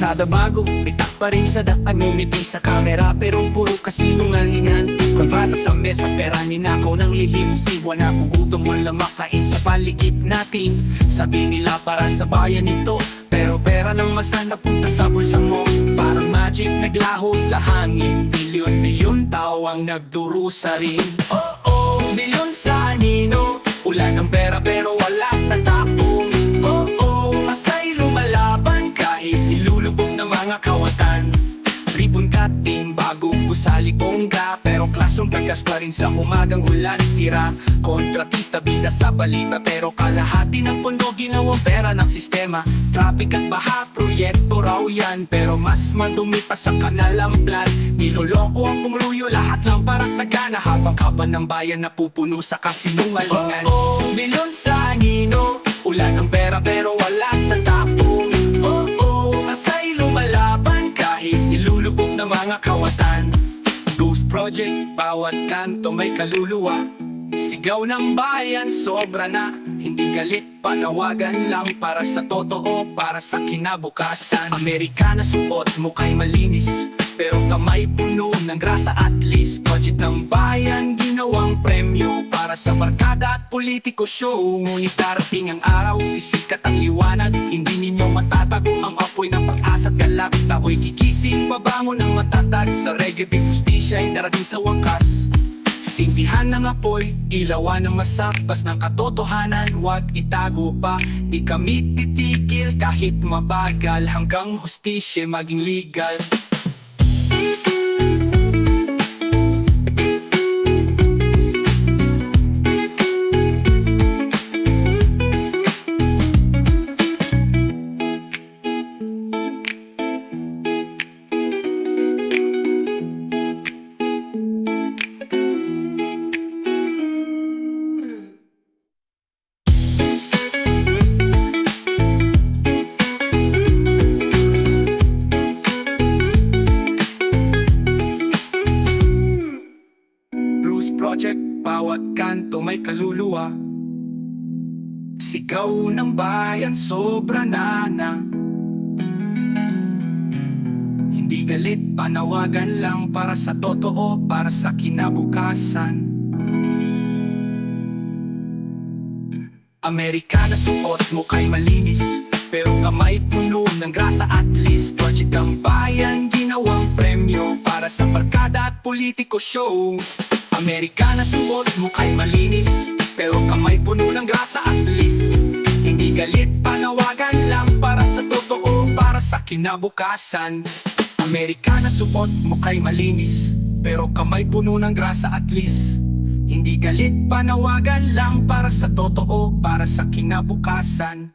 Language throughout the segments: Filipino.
kalsada bago, bitak pa rin sa daan, ngumiti sa kamera pero puro kasinungalingan. Kontrata sa mesa, pera ninakaw ng lihim, siwa na kugutom, walang makain sa paligid natin. Sabi nila para sa bayan ito, pero pera lang masan napunta sa bulsang mo. Parang magic naglaho sa hangin, bilyon-bilyon tao ang nagdurusa rin. Oh, milyon sa anino, ulan ng pera pero wala sa tapong. Asay lumalaban kahit nilulubog ng mga kawatan. Ribon cutting, bagong gusali bongga, pero klasong tagas pa rin sa umagang ulan. Sira, kontratista, bida sa balita, pero kalahati ng pondo ginawang pera ng sistema. Traffic at baha, proyekto raw yan, pero mas madumi pa sa kanal ang plan. Niloloko ang pumuluyo, lahat lang para sa gana, habang kaban ng bayan napupuno sa kasinungalingan. Milyon sa anino, ulan ng pera pero wala sa tapong. Asay lumalaban kahit nilulubog ng mga kawatan. Ghost Project, bawat kanto may kaluluwa. Sigaw ng bayan, sobra na. Hindi galit, panawagan lang para sa totoo, para sa kinabukasan. Amerikana, suot mo kay malinis, pero kamay puno ng grasa at least. Budget ng bayan, ginawang premyo para sa barkada at politiko show. Ngunit darating ang araw, sisikat ang liwanag. Hindi ninyo matatago ang apoy ng pag-asa at galak. Tao'y kikising, babangon ng matatag. Sa reggae, big justisya ay darating sa wakas. Sindihan ng apoy, ilawan ng masakpas ng katotohanan. Huwag itago pa, di kami titigil kahit mabagal, hanggang hustisya maging legal. Project, bawat kanto may kaluluwa. Sigaw ng bayan, sobra na. Hindi galit, panawagan lang para sa totoo, para sa kinabukasan. Amerikana, suot mo kay malinis, pero kamay puno ng grasa at least. Budget ang bayan, ginawang premyo para sa barkada at politiko show. Amerikana, suot mo kay malinis, pero kamay puno ng grasa at least. Hindi galit, panawagan lang para sa totoo, para sa kinabukasan. Amerikana, suot mo kay malinis, pero kamay puno ng grasa at least. Hindi galit, panawagan lang para sa totoo, para sa kinabukasan.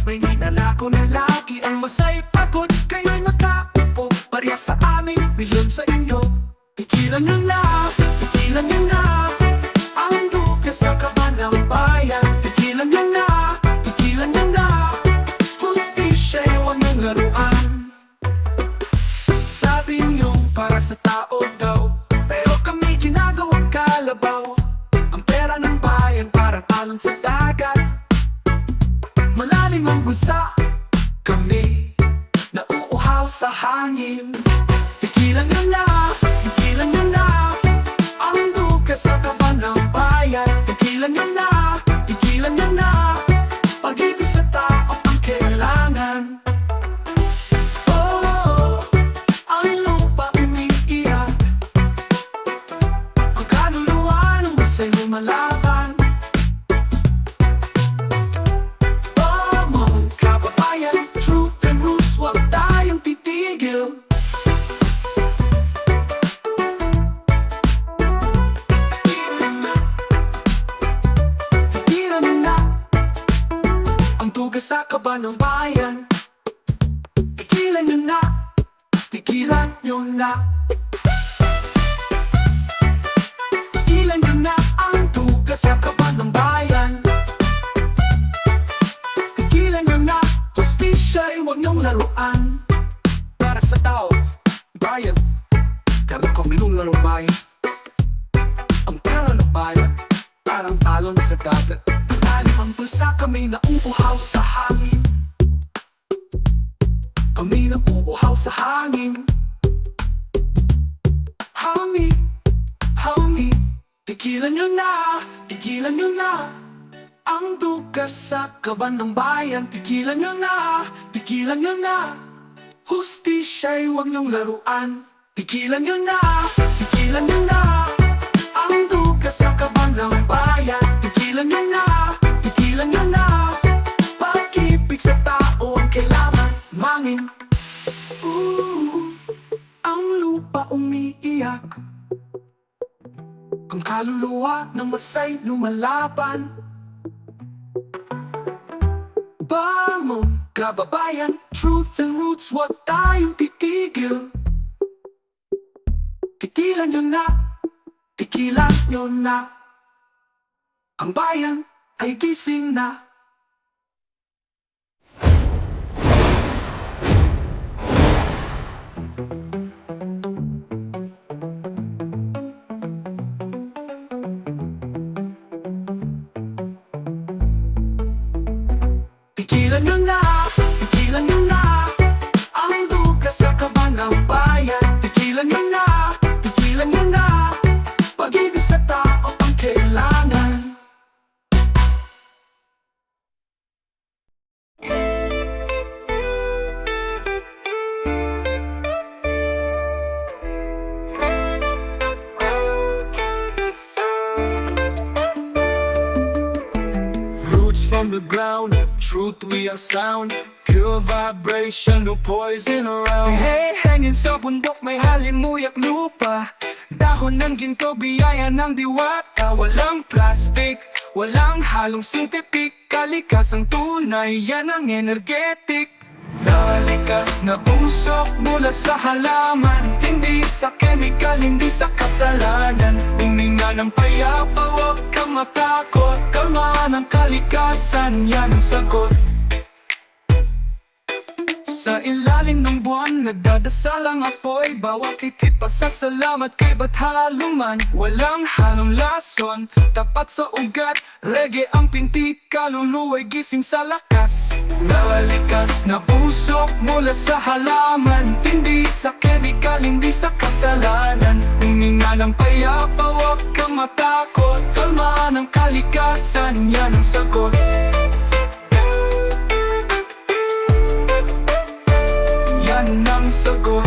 May ninalako na lagi ang masay pagod, kayo'y nakaupo parehas sa amin, milyon sa inyo. Pigilan nyo na, pigilan nyo na ang duka sa kaban ng bayan. Pigilan nyo na, pigilan nyo na hustisya, huwag ng laruan. Sabi nyo para sa tao daw, pero kami ginagawang kalabaw. Ang pera ng bayan parang alon sa dagat, malalim ang bulsa, kami nauuhaw sa hangin. Pigilan nyo na, pigilan nyo na ang duka sa kaban ng bayan. Pigilan nyo na, pigilan nyo na pag-ibig sa tao ang kailangan. Ang lupa umiiyak, ang kaluluwa ng masay lumalaban. Sa kaban ng bayan, tigilan nyo na, tigilan nyo na. Tigilan nyo na ang duga sa kaban ng bayan. Tigilan nyo na, hustisya ay huwag nyong laruan. Para sa tao, bayan, karoon kami nung larong bayan. Ang pera ng bayan, parang talon sa dagat. Talim ang bulsa, kami na uuhaw sa hangin. Kami na uuhaw sa hangin. Hangin, hangin. Tigilan nyo na ang dugas sa kaban ng bayan. Tigilan nyo na, hustisya'y huwag nyong laruan. Tigilan nyo na ang dugas sa kaban ng bayan. Tigilan nyo na, pag-ibig sa tao ang kailangan mangin. Ang lupa umiiyak, ang kaluluwa ng masay lumalaban. Bangon, kababayan, truth and roots, wag tayong titigil. Tigilan nyo na, ang bayan ay gising na. Tigilan nyo na ang dugas sa kaban ng bayan. Tigilan nyo na, pag-ibig sa tao ang kailangan. Roots from the ground, truth we are sound, pure vibration, no poison around. Hey, hangin sa bundok, may halimuyak lupa. Dahon ng ginto, biyaya ng diwata. Walang plastic, walang halong synthetic. Kalikasang tunay, yan ang energetic. Nalikas na usok mula sa halaman. Hindi sa chemical, hindi sa kasalanan. Huminga ng payapa, huwag kang matakot. Kalmaan ang kalikasan, yan ang sagot. Sa ilalim ng buwan, nagdadasal ang apoy. Bawat titit pasasalamat kay Bathaluman. Walang halong lason, tapat sa ugat. Reggae ang pintig, kaluluwa'y gising sa lakas. Nalikas na usok mula sa halaman. Hindi sa chemical, hindi sa kasalanan. Huminga ng payapa, huwag kang matakot. Kalmaan ang kalikasan, yan ang sagot. Yan ang sagot.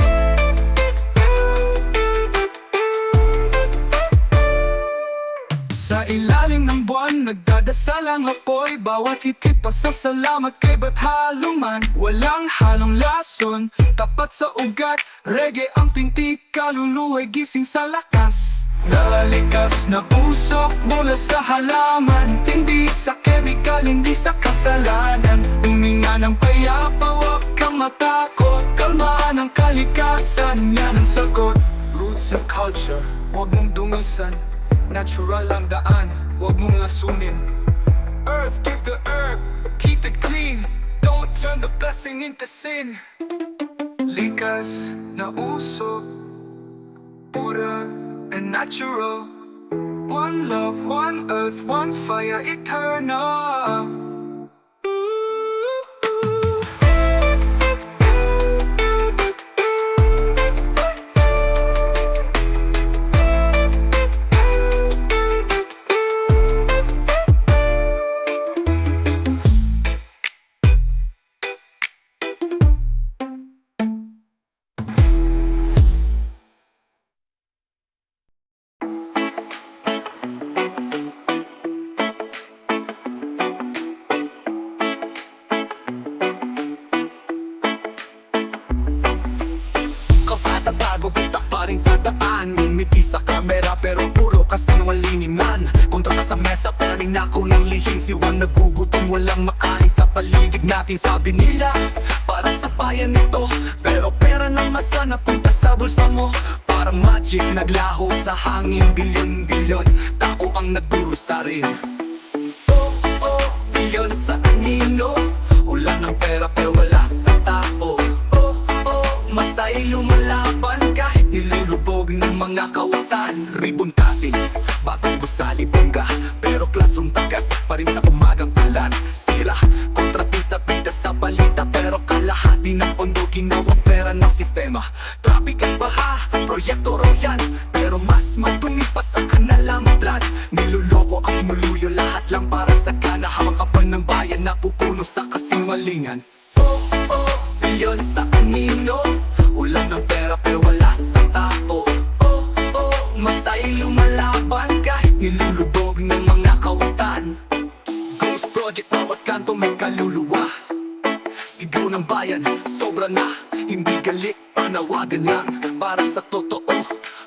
Sa ilalim ng buwan, nagdadasal ang apoy. Bawat hitit pasasalamat kay Bathaluman. Walang halong lason, tapat sa ugat. Reggae ang pintig, kaluluwa'y gising sa lakas. Nalikas na usok mula sa halaman. Hindi sa chemical, hindi sa kasalanan. Huminga ng payapa, huwag kang matakot. Kalmaan ang kalikasan, yan ang sagot. Roots and culture, huwag mong dumisan. Natural ang daan, huwag mong lasunin. Earth, give the herb, keep it clean. Don't turn the blessing into sin. Likas na usok, pura and natural. One love, one earth, one fire eternal. rin sa daan. Ngumiti sa kamera pero puro kasinungalingan. Kontra ka sa mesa, paraning ako ng lihim. Siwang nagugutom walang makain sa paligid natin. Sabi nila, para sa bayan ito, pero pera ng masa napunta sa bulsa mo. Parang magic, naglaho sa hangin. Bilyon-bilyon, tao ang nagdurusa rin. Oh, bilyon sa anino. Ulan ng pera pero wala sa tao. Masay lumalaban kahit nilulubog ng mga kawatan. Ribon cutting, batong busali bongga, pero classroom tagas pa rin sa umagang ulan. Sira, kontratista, bida sa balita, pero kalahati ng pondo ginawang pera ng sistema. Traffic at baha, proyekto raw yan, pero mas madumi pa sa kanalang plan. Niluloko at muluyo, lahat lang para sa kana, habang kapan ng bayan na pupuno sa kasinungalingan. Bilyon sa anino, ulan ng pera pero wala sa tao. Masay lumalaban kahit nilulubog ng mga kawatan. Ghost Project, bawat kanto may kaluluwa. Sigaw ng bayan, sobra na, hindi galit, panawagan lang. Para sa totoo,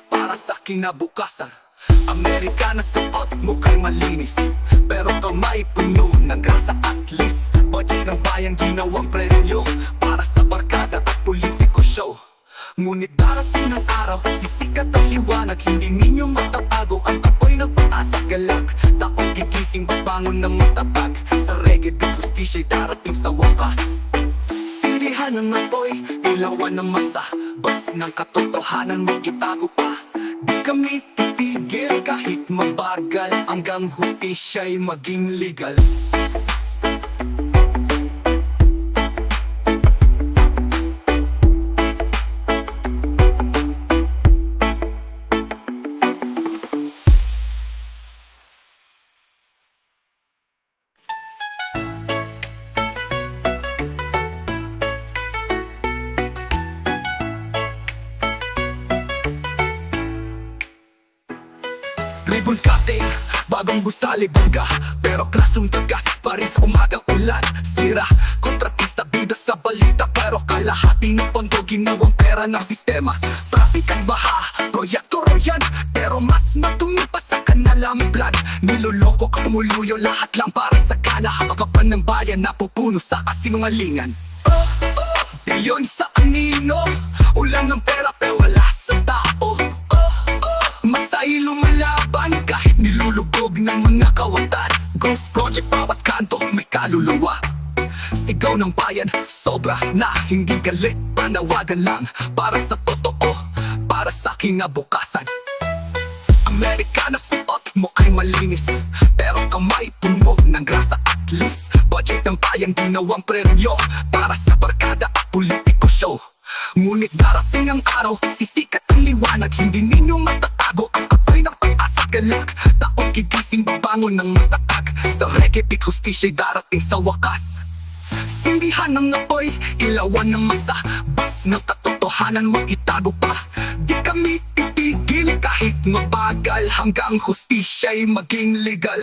para sa kinabukasan. Amerikana suot, mukha'y malinis, pero kamay puno ng grasa at least. Budget ng bayan ginawang premyo para sa barkada at politiko show. Ngunit darating ng araw, sisikat ang liwanag, hindi ninyo matatago ang apoy ng pag-asa galak. Taong gigising, babangon ng matatag, sa reggae beat, justisya'y darating sa wakas. Sindihan ng apoy, ilawan ng masa, bas ng katotohanan, wag itago pa. Di kami titigil kahit mabagal, hanggang hustisya'y maging legal. Ribbon cutting, bagong gusali bongga, pero classroom tagas pa rin sa umagang ulan. Sira, kontratista, bida sa balita, pero kalahati ng pondo ginawang pera ng sistema. Traffic at baha, proyekto raw yan, pero mas madumi pa sa kanalang plan. Niloloko at umuluyo, lahat lang para sa kana, habang kapan ng bayan na pupuno sa kasinungalingan. Bilyon sa anino, ulan ng pera pero wala sa tao. Masay lumalaban kahit nilulubog ng mga kawatan. Ghost Project, bawat kanto may kaluluwa. Sigaw ng bayan, sobra na, hindi galit, panawagan lang. Para sa totoo, para sa kinabukasan. Amerikana suot, mukha'y malinis, pero kamay puno ng grasa at least. Budget ng bayan ginawang premyo para sa barkada at politiko show. Ngunit darating ang araw, sisikat ang liwanag, hindi ninyo matatago ang apoy ng pag-asa galak. Tao'y gigising, babangon ng matatag, sa reggae beat, hustisya'y darating sa wakas. Sindihan ng apoy, ilawan ng masa, bas ng katotohanan, wag itago pa. Di kami titigil kahit mabagal, hanggang hustisya'y maging legal.